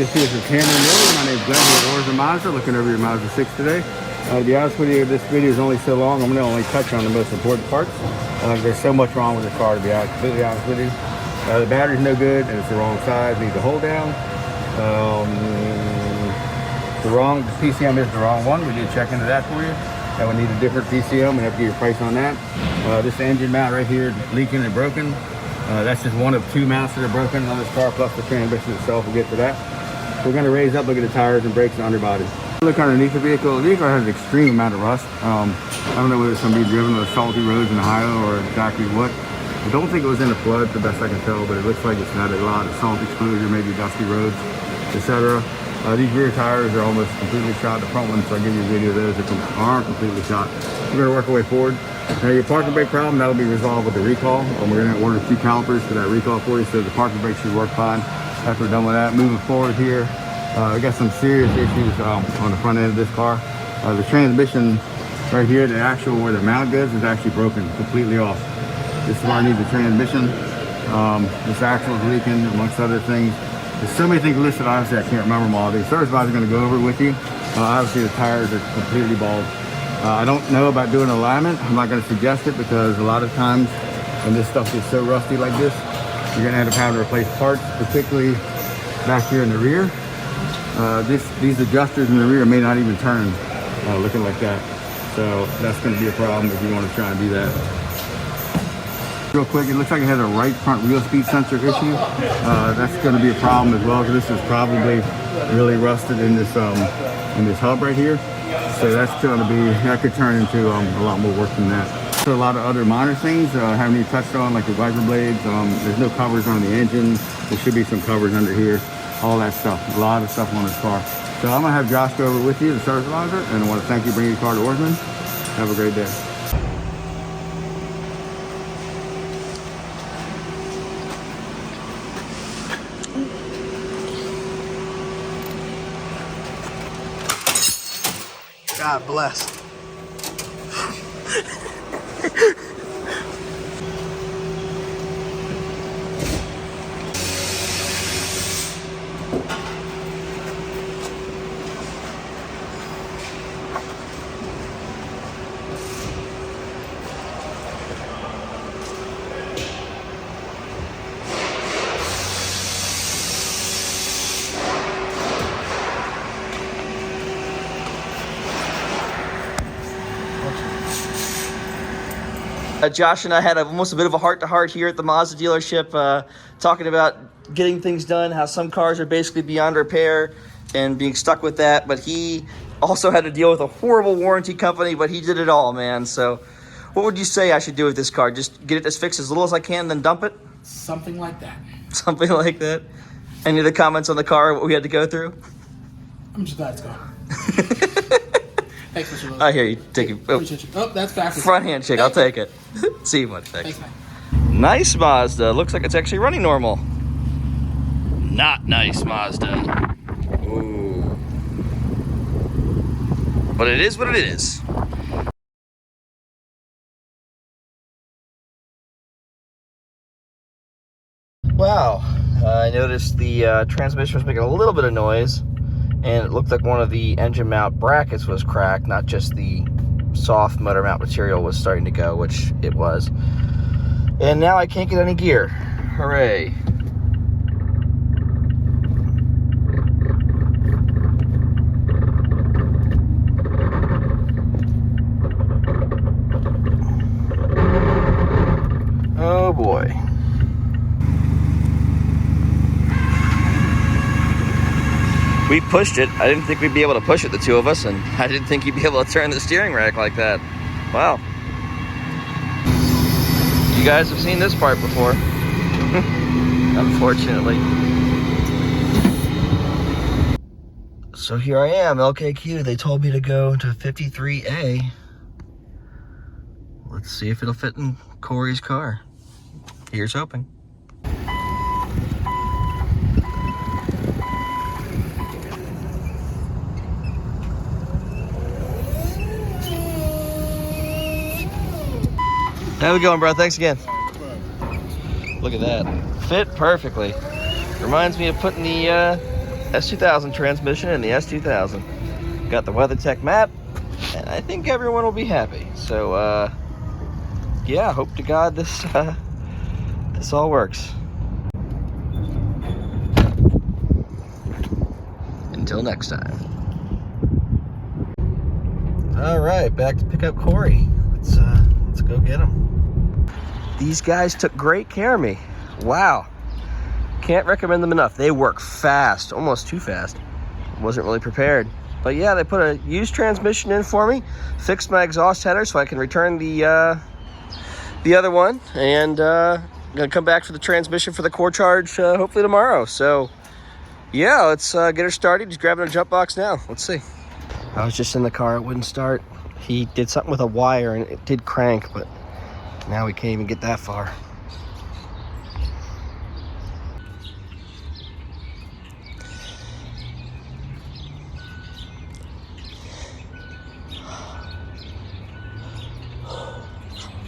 This is Cameron Miller. My name is Glenn with Honda Mazda, looking over your Mazda 6 today. To be honest with you, this video is only so long. I'm going to only touch on the most important parts. There's so much wrong with this car, to be completely honest with you. The battery's no good, and it's the wrong size. Needs a hold down. The PCM is the wrong one. We did check into that for you. That would need a different PCM. We have to get your price on that. This engine mount right here leaking and broken. That's just one of two mounts that are broken on this car, plus the transmission itself. We'll get to that. We're going to raise up, look at the tires and brakes and underbody. Look underneath the vehicle. The vehicle has an extreme amount of rust. I don't know whether it's going to be driven on salty roads in Ohio or exactly what. I don't think it was in a flood, the best I can tell, but it looks like it's had a lot of salt exposure, maybe dusty roads, etc. These rear tires are almost completely shot. The front ones, so I'll give you a video of those that aren't completely shot. We're going to work our way forward. Now your parking brake problem, that'll be resolved with the recall. We're going to order 2 calipers for that recall for you, so the parking brake should work fine after we're done with that. Moving forward here, we got some serious issues on the front end of this car. The transmission right here, the actual where the mount goes, is actually broken completely off. This is where I need the transmission. This axle is leaking, amongst other things. There's so many things listed, honestly, I can't remember them all. The service advisor is going to go over it with you. Obviously, the tires are completely bald. I don't know about doing alignment. I'm not going to suggest it because a lot of times when this stuff is so rusty like this, you're going to end up having to replace parts, particularly back here in the rear. These adjusters in the rear may not even turn looking like that. So that's going to be a problem if you want to try and do that. Real quick, it looks like it has a right front wheel speed sensor issue. That's going to be a problem as well, because this is probably really rusted in this hub right here. So that's going to be, that could turn into a lot more work than that. So a lot of other minor things haven't even touched on, like the wiper blades. There's no covers on the engine. There should be some covers under here. All that stuff. A lot of stuff on this car. So I'm going to have Josh go over with you, the service advisor, and I want to thank you for bringing your car to Oarsman. Have a great day. God bless. Josh and I had almost a bit of a heart-to-heart here at the Mazda dealership, talking about getting things done, how some cars are basically beyond repair and being stuck with that. But he also had to deal with a horrible warranty company, but he did it all, man. So what would you say I should do with this car? Just get it as fixed as little as I can, then dump it? Something like that. Something like that? Any other comments on the car, what we had to go through? I'm just glad it's gone. Thanks, Mr. Lewis. I hear you. Take it. Oh, oh, that's backwards. front handshake. I'll take it. See you, bud. Thanks. Thanks, man. Nice Mazda. Looks like it's actually running normal. Not nice Mazda. Ooh. But it is what it is. Wow. I noticed the transmission was making a little bit of noise. And it looked like one of the engine mount brackets was cracked, not just the soft motor mount material was starting to go, which it was. And now I can't get any gear. Hooray. Oh boy. We pushed it. I didn't think we'd be able to push it, the two of us, and I didn't think you'd be able to turn the steering rack like that. Wow. You guys have seen this part before. Unfortunately. So here I am, LKQ. They told me to go to 53A. Let's see if it'll fit in Corey's car. Here's hoping. How we going, bro? Thanks again. Look at that. Fit perfectly. Reminds me of putting the S2000 transmission and the S2000. Got the WeatherTech map, and I think everyone will be happy. So, yeah, hope to God this this all works. Until next time. All right, back to pick up Corey. Let's go get him. These guys took great care of me. Wow. Can't recommend them enough. They work fast, almost too fast. Wasn't really prepared. But yeah, they put a used transmission in for me, fixed my exhaust header so I can return the other one, and gonna come back for the transmission for the core charge hopefully tomorrow. So yeah, let's get her started. He's grabbing a jump box now. Let's see. I was just in the car, it wouldn't start. He did something with a wire and it did crank, but now we can't even get that far.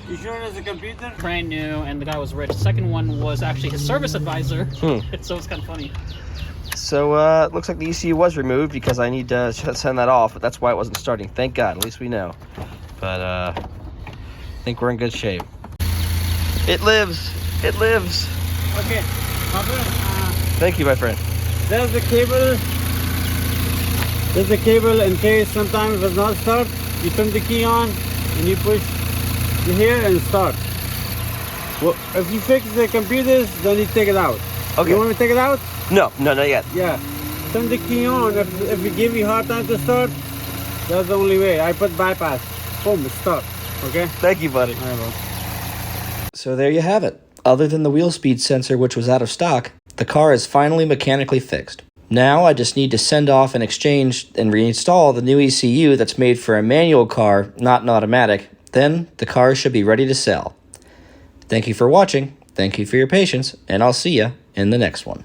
You sure there's a computer? Brand new, and the guy was rich. The second one was actually his service advisor. So it's kind of funny. So it looks like the ECU was removed because I need to send that off, but that's why it wasn't starting. Thank God, at least we know. But I think we're in good shape. It lives. It lives. Okay, my friend. Thank you, my friend. There's the cable. There's the cable in case sometimes it does not start. You turn the key on and you push here and start. Well, if you fix the computers, then you take it out. Okay. You want me to take it out? No, not yet. Yeah. Turn the key on. If it give you a hard time to start, that's the only way. I put bypass. Boom, it start. Okay? Thank you, buddy. All right, bro. So there you have it. Other than the wheel speed sensor, which was out of stock, the car is finally mechanically fixed. Now I just need to send off and exchange and reinstall the new ECU that's made for a manual car, not an automatic. Then the car should be ready to sell. Thank you for watching. Thank you for your patience, and I'll see you in the next one.